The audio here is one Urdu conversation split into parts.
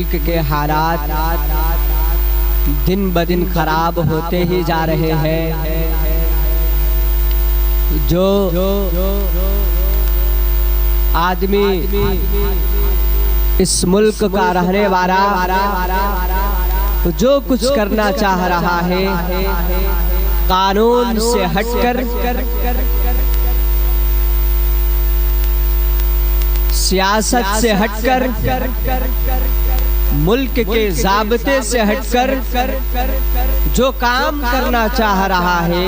ملک کے حالات دن بدن خراب ہوتے ہی جا رہے ہیں. جو آدمی اس ملک کا رہنے والا جو کچھ کرنا چاہ رہا ہے قانون سے ہٹ کر، سیاست سے ہٹ کر، ملک کے ضابطے سے ہٹ کر جو کام کرنا چاہ رہا ہے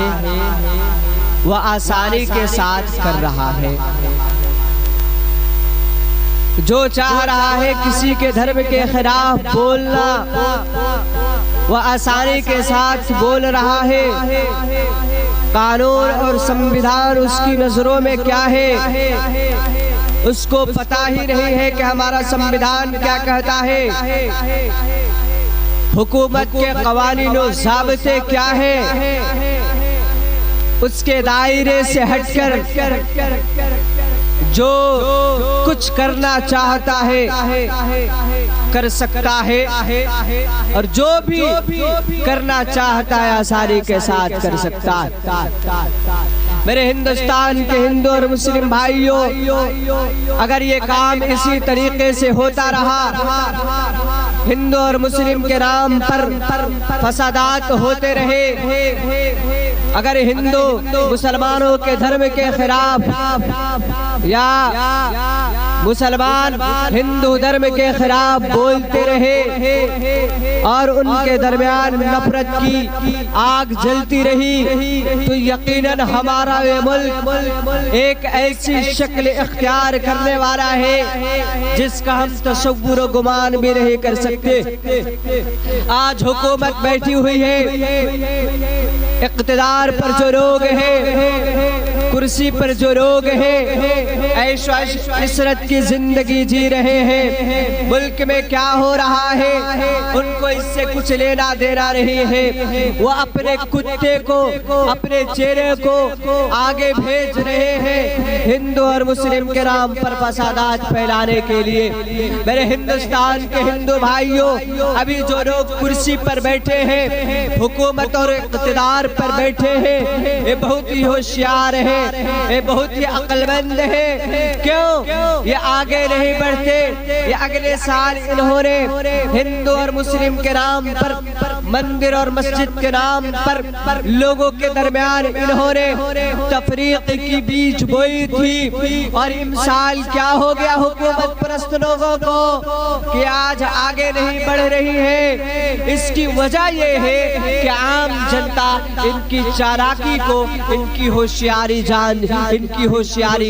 وہ آسانی کے ساتھ کر رہا ہے. جو چاہ رہا ہے کسی کے دھرم کے خلاف بولنا وہ آسانی کے ساتھ بول رہا ہے. قانون اور سموِدھان اس کی نظروں میں کیا ہے اس کو پتہ ہی نہیں ہے کہ ہمارا سموِدھان کیا کہتا ہے. حکومت کے قوانین و ضابطے کیا ہے اس کے دائرے سے ہٹ کر جو کچھ کرنا چاہتا ہے کر سکتا ہے، اور جو بھی کرنا چاہتا ہے آسانی کے ساتھ کر سکتا ہے. میرے ہندوستان کے ہندو اور مسلم بھائیوں، اگر یہ کام اسی طریقے سے ہوتا رہا، ہندو اور مسلم کے نام پر فسادات ہوتے رہے، اگر ہندو مسلمانوں کے دھرم کے خلاف یا مسلمان ہندو دھرم کے خلاف بولتے رہے اور ان کے درمیان نفرت کی آگ جلتی رہی، تو یقیناً ہمارا یہ ملک ایک ایسی شکل اختیار کرنے والا ہے جس کا ہم تصور و گمان بھی نہیں کر سکتے. آج حکومت بیٹھی ہوئی ہے، اقتدار پر جو لوگ ہیں، کرسی پر جو لوگ ہیں، عیش و عشرت کی زندگی جی رہے ہیں. ملک میں کیا ہو رہا ہے ان کو اس سے کچھ لینا دینا نہیں ہے. وہ اپنے کتے کو، اپنے چہرے کو آگے بھیج رہے ہیں ہندو اور مسلم کے نام پر فسادات پھیلانے کے لیے. میرے ہندوستان کے ہندو بھائیوں، ابھی جو لوگ کرسی پر بیٹھے ہیں، حکومت اور اقتدار پر بیٹھے ہیں، یہ بہت ہی ہوشیار ہے، یہ بہت ہی عقل مند ہے. کیوں یہ آگے نہیں بڑھتے؟ یہ اگلے سال انہوں نے ہندو اور مسلم کے نام پر، مندر اور مسجد کے نام پر لوگوں کے درمیان انہوں نے تفریق کی بیج بوئی تھی، اور امسال کیا ہو گیا حکومت پرست لوگوں کو کہ آج آگے نہیں بڑھ رہی ہے. اس کی وجہ یہ ہے کہ عام جنتا ان کی چالاکی کو، ان کی ہوشیاری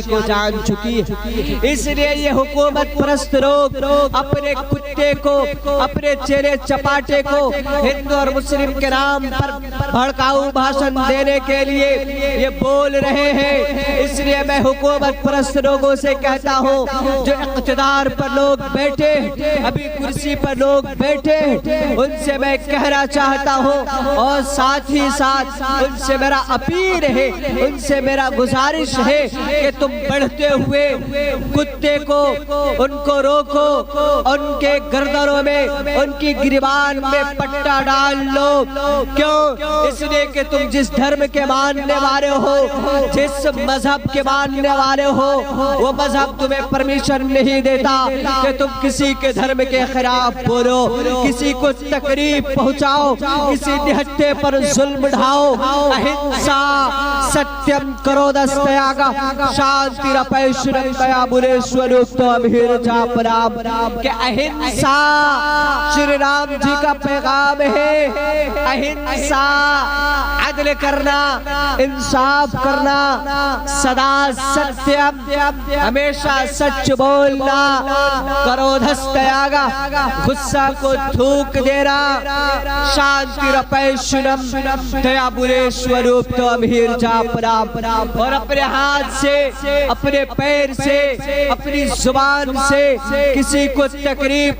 کو جان چکی ہے. اس لیے یہ حکومت پرست لوگ اپنے کتے کو، اپنے چہرے چپاٹے کو ہندو اور مسلم کے نام پر بھڑکاؤ بھاشن دینے کے لیے یہ بول رہے ہیں. اس لیے میں حکومت پرست لوگوں سے کہتا ہوں، جو اقتدار پر لوگ بیٹھے، ابھی کرسی پر لوگ بیٹھے، ان سے میں کہنا چاہتا ہوں، اور ساتھ ہی ساتھ ان سے میرا اپیل ہے، ان سے میرا گزارش ہے کہ تم بڑھتے ہوئے کتے کو، ان کو روکو، ان کے گردنوں میں، ان کی گریبان میں پٹا ڈال لو. کیوں؟ اس لیے کہ تم جس دھرم کے ماننے والے ہو، جس مذہب کے ماننے والے ہو، وہ مذہب تمہیں پرمیشن نہیں دیتا کہ تم کسی کے دھرم کے خلاف بولو، کسی کو تکلیف پہنچاؤ، کسی نہٹے پر ظلم ڈھاؤ. اہنسا ستیم کرودستیاگا شانتی رپیشنم دیا بولے سوروپ امہیر جاپرام. کہ اہنسا شری رام جی کا پیغام ہے. اہنسا عدل کرنا، انصاف کرنا، سدا ستیم، ہمیشہ سچ بولنا، کرودستیاگا غصہ کو تھوک دینا، شانتی رپیشنم دیا بولے سوروپ امہیر جاپرام. اور اپنے ہاتھ سے، اپنے پیر سے، اپنی زبان سے کسی کو تکلیف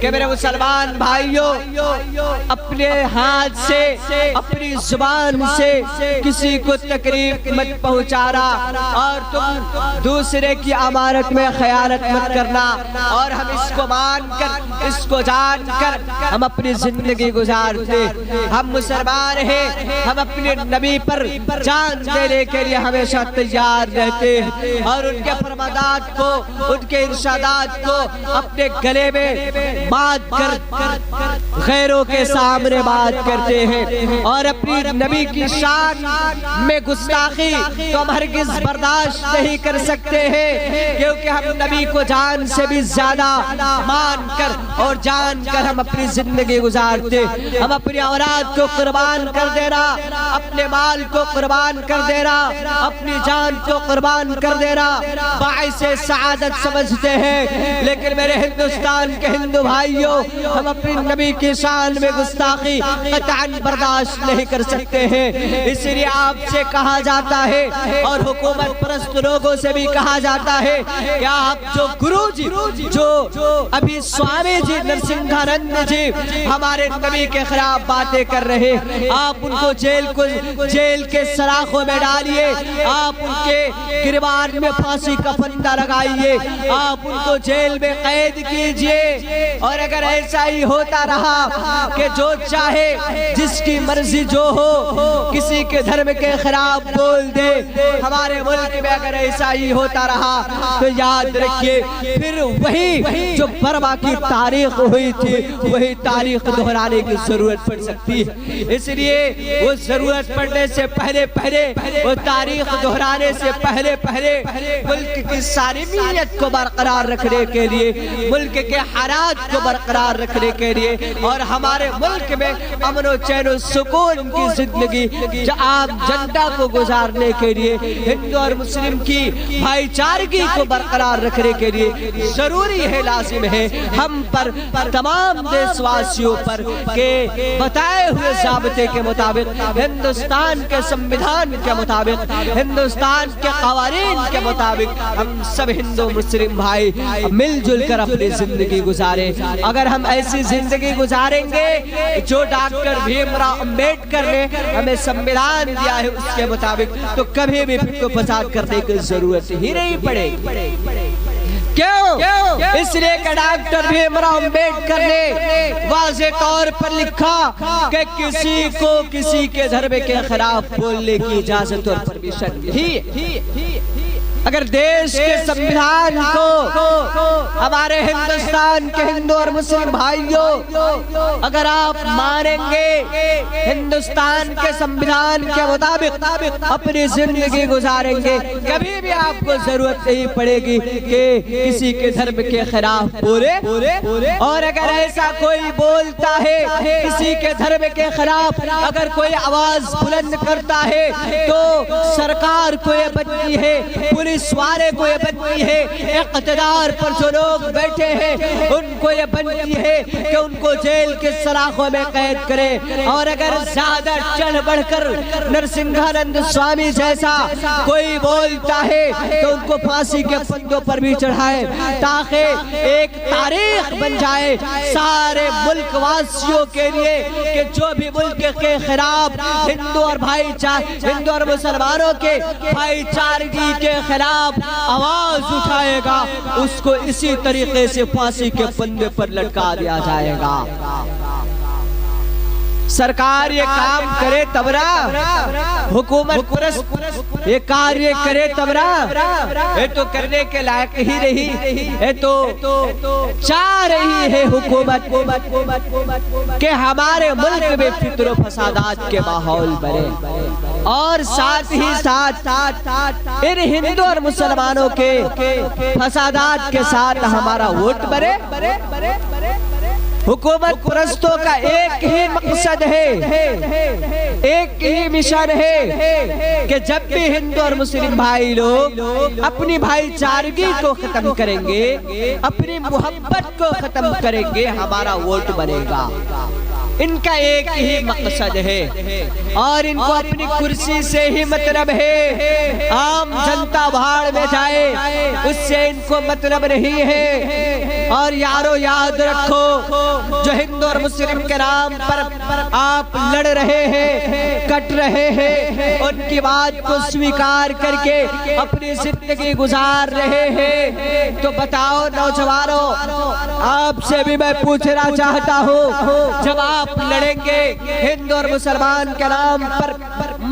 کہ میرے مسلمان بھائیوں اپنے ہاتھ سے اپنی زبان سے کسی کو تکلیف مت پہنچانا اور تم دوسرے کی امانت میں خیانت مت کرنا اور ہم اس کو مان کر اس کو جان کر ہم اپنی زندگی گزارتے ہم مسلمان ہیں ہم اپنے نبی پر جان دینے کے لیے ہمیشہ تیار رہتے ہیں اور ان کے فرمانات کو ان کے ارشادات کو اپنے گلے میں بات کر غیروں کے سامنے بات کرتے ہیں اور اپنی نبی کی شان میں گستاخی تو ہم ہرگز برداشت نہیں کر سکتے ہیں کیونکہ ہم نبی کو جان سے بھی زیادہ مان کر اور جان کر ہم اپنی زندگی گزارتے ہم اپنی اولاد کو قربان کر دینا اپنے مال کو قربان کر دینا اپنی جان کو قربان کر دینا باعث سعادت سمجھتے ہیں لیکن میرے ہندوستان کے ہندو بھائیوں ہم اپنی نبی کی شان میں گستاخی قطعاً برداشت نہیں کر سکتے ہیں اس لیے آپ سے کہا جاتا ہے اور حکومت پرست لوگوں سے بھی کہا جاتا ہے کہ آپ جو گرو جی جو ابھی سوامی جی نرسنگھانند جی ہمارے نبی کے خلاف باتیں کر رہے آپ ان کو جیل کے سلاخوں میں ڈالیے آپ ان کے گریبان میں پھانسی کا پھندا لگائیے آپ ان کو جیل میں قید کیجئے اور اگر ایسا ہی ہوتا رہا کہ جو چاہے جس کی مرضی جو ہو کسی کے دھرم کے خلاف بول دے ہمارے ملک میں اگر ایسا ہی ہوتا رہا تو یاد رکھیے پھر وہی جو برما کی تاریخ ہوئی تھی وہی تاریخ دہرانے کی ضرورت پڑ سکتی ہے اس لیے وہ ضرورت پڑنے سے پہلے وہ تاریخ دہرانے سے پہلے ملک کی سالمیت کو برقرار رکھنے کے لیے ملک کے حالات کو برقرار رکھنے کے لیے اور ہمارے ملک میں امن و چین و سکون کی زندگی عام جنتا کو گزارنے کے لیے ہندو اور مسلم کی بھائی چارگی کو برقرار رکھنے کے لیے ضروری ہے لازم ہے ہم پر تمام دیش واسیوں پر کہ بتائے ہوئے ضابطے کے مطابق ہندوستان کے سمویدھان کے مطابق ہندوستان کے قوانین کے مطابق ہم سب ہندو مسلم بھائی مل جل کر اپنی زندگی گزاریں اگر ہم ایسی زندگی گزاریں گے جو ڈاکٹر بھیم راؤ امبیڈکر نے ہمیں سمویدھان دیا ہے اس کے مطابق تو کبھی بھی پھر کو فساد کرنے کی ضرورت ہی نہیں پڑے کیوں اس لیے کہ ڈاکٹر بھیم راؤ امبیڈکر نے واضح طور پر لکھا کہ کسی کو کسی کے دھرم کے خلاف بولنے کی اجازت اور پرمیشن نہیں ہے اگر دیش کے سمویدھان کو ہمارے ہندوستان کے ہندو اور مسلم بھائیوں اگر آپ مانیں گے ہندوستان کے سمویدھان کے مطابق اپنی زندگی گزاریں گے کبھی بھی آپ کو ضرورت نہیں پڑے گی کہ کسی کے دھرم کے خلاف بولے اور اگر ایسا کوئی بولتا ہے کسی کے دھرم کے خلاف اگر کوئی آواز بلند کرتا ہے تو سرکار کو یہ بنتی ہے پولیس والے کو یہ بنتی ہے اقتدار پر جو لوگ بیٹھے ہیں ان کو یہ بنتی ہے کہ ان کو جیل کے سلاخوں میں قید کرے اور اگر زیادہ چڑھ بڑھ کر نرسنگھانند سوامی جیسا کوئی بولتا ہے تو ان کو پھانسی کے پھندوں پر بھی چڑھائے تاکہ ایک تاریخ بن جائے سارے ملک واسیوں کے لیے کہ جو بھی ملک کے خلاف ہندو اور مسلمانوں کے بھائی چارگی کے خلاف آواز اٹھائے گا اس کو اسی طریقے سے پھانسی کے پھندے پر لٹکا دیا جائے گا سرکار یہ کام کرے تب نا حکومت پرست یہ کاریہ کرے تب نا یہ تو کرنے کے لائق ہی نہیں یہ تو چاہ رہی ہے حکومت کہ ہمارے ملک میں فطر و فسادات کے ماحول بنے اور ساتھ ہی ساتھ ان ہندو اور مسلمانوں کے فسادات کے ساتھ ہمارا ووٹ بنے حکومت پرستوں کا ایک ہی مقصد ہے ایک ہی مشن ہے کہ جب بھی ہندو اور مسلم بھائی لوگ اپنی بھائی چارگی کو ختم کریں گے اپنی محبت کو ختم کریں گے ہمارا ووٹ بنے گا ان کا ایک ہی مقصد ہے اور ان کو اپنی کرسی سے ہی مطلب ہے، عام جنتا بھاڑ میں جائے اس سے ان کو مطلب نہیں ہے۔ اور یارو یاد رکھو، جو ہندو اور مسلم کے نام پر آپ لڑ رہے ہیں، کٹ رہے ہیں، ان کی بات کو سویکار کر کے اپنی زندگی گزار رہے ہیں، تو بتاؤ نوجوانوں، آپ سے بھی میں پوچھنا چاہتا ہوں، جب آپ لڑیں گے ہندو اور مسلمان کے نام پر،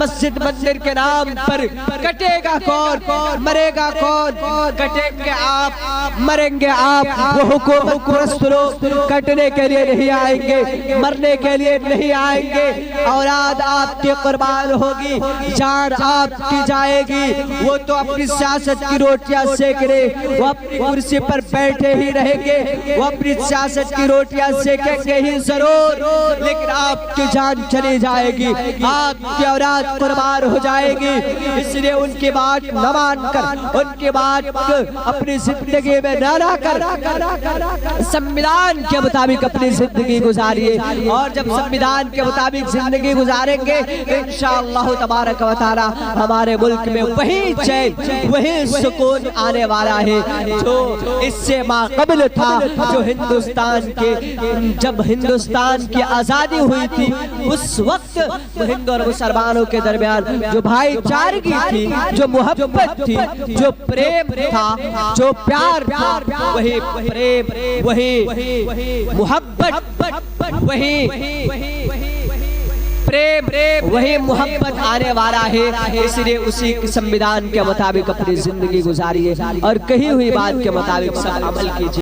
مسجد مندر کے نام پر، کٹے گا کون، مرے گا کون؟ کٹیں گے آپ، مریں گے آپ۔ وہ حکومت پرست لوگ کٹنے کے لیے نہیں آئیں گے، مرنے کے لیے نہیں آئیں گے، اولاد آپ کی قربان ہوگی، جان آپ کی جائے گی، وہ تو اپنی سیاست کی روٹیاں سیک رہے، وہ اپنی کرسی پر بیٹھے ہی رہیں گے، وہ اپنی سیاست کی روٹیاں سیکیں گے ہی ضرور، لیکن آپ کی جان چلی جائے گی، آپ کی اولاد قربان ہو جائے گی۔ اس لیے ان کی بات نہ مان کر، ان کی بات اپنی زندگی میں نہ لا کر، سمویدھان کے مطابق اپنی زندگی گزاریے، اور جب سمویدھان کے مطابق زندگی گزاریں گے انشاءاللہ تبارک و تعالی ہمارے ملک میں وہی چین، وہی سکون آنے والا ہے جو اس سے ماقبل تھا، جو ہندوستان کے، جب ہندوستان کی آزادی ہوئی تھی اس وقت ہندو اور مسلمانوں کے درمیان جو بھائی چارگی تھی، جو محبت تھی، جو پریم تھا، جو پیار تھا، وہی پریم، وہی محبت، وہی پریم، وہی محبت آنے والا ہے۔ اس لیے اسی سمویدھان کے مطابق اپنی زندگی گزاریے اور کہی ہوئی بات کے مطابق سب عمل کیجئے۔